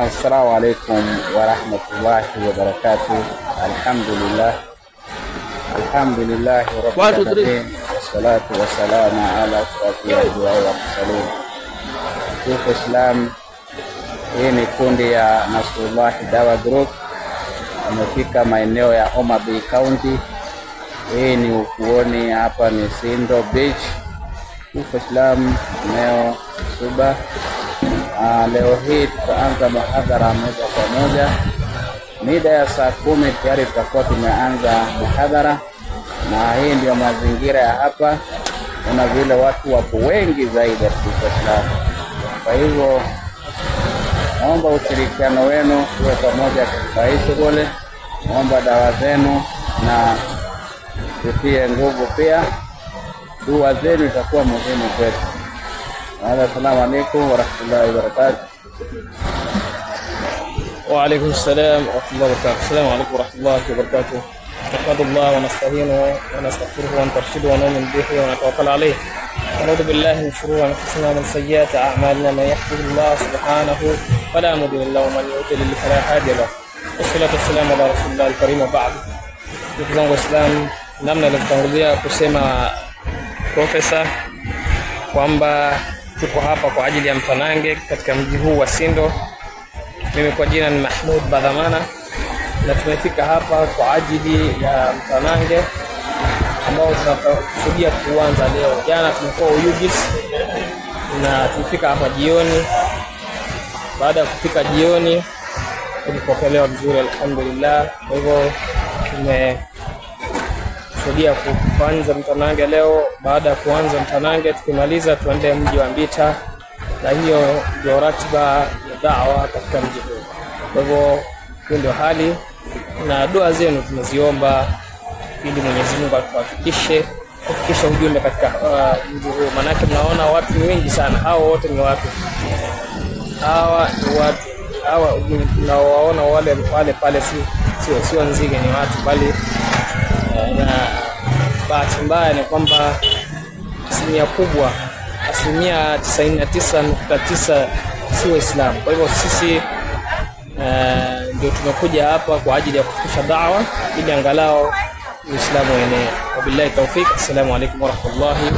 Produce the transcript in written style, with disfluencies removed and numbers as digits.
Assalamu alaikum warahmatullahi wabarakatuh. Alhamdulillah rabbil alamin. Wassalatu wassalamu ala asyrafil anbiya'i wal mursalin. Islam, hii ni kundi ya Nasrullah Dawa Group. Amefika maeneo ya Homa Bay County. Hii ni ufuoni, hapa ni Sindo Beach. Islam eneo Suba. Leo hii tutaanza muhadhara moja kwa moja. Mida ya saa 10 tayari tutakuwa tumeanza muhadhara, na hii ndio mazingira ya hapa. Kuna vile watu wapo wengi zaidi katika Islam. Kwa hivyo naomba ushirikiano wenu uwe pamoja katika hii shughuli. Naomba dawa zenu na tutie nguvu pia. Dua zenu itakuwa muhimu kwetu. Assalamu alaikum warahmatullahi wabarakatuh. وعليكم السلام ورحمة الله وبركاته. السلام عليكم ورحمة الله وبركاته. نحمد الله ونستعينه ونستغفره ونرشده ونؤمن به ونتوكل عليه. ونعوذ بالله من شرور أنفسنا ومن سيئات أعمالنا. من يهده الله سبحانه فلا مضل له ومن يضلل فلا هادي له. والصلاة والسلام على رسول الله الكريم وبعد. Ndugu zangu Waislamu, namna nilivyotangulia kusema Profesa kwamba tuko hapa kwa ajili ya mtanange katika mji huu wa Sindo. Mimi kwa jina ni Mahmud Badhamana, na tumefika hapa kwa ajili ya mtanange ambao tunakusudia kuanza leo. Jana tumekuwa Uyugis na tumefika hapa jioni. Baada ya kufika jioni tulipokelewa vizuri alhamdulillah. Kwa hivyo tumekusudia kuanza mtanange leo. Baada ya kuanza mtanange, tukimaliza tuende mji wa Mbita, na hiyo ndio ratiba ya da'wa katika mji huu. Kwa hivyo ndio hali, na dua zenu tunaziomba ili Mwenyezi Mungu kufikisha ujumbe katika mji huu. Maana mnaona watu ni wengi sana. Hao wote ni watu. Hawa ni watu. Hawa tunawaona wale pale sio nzige, ni watu bali. Na bahati mbaya ni kwamba asilimia kubwa, asilimia 99.9 si Waislamu. Kwa hivyo sisi ndio tumekuja hapa kwa ajili ya kufikisha da'wa ili angalau Uislamu uenee. Wabillahi tawfik. Assalamu alaykum warahmatullahi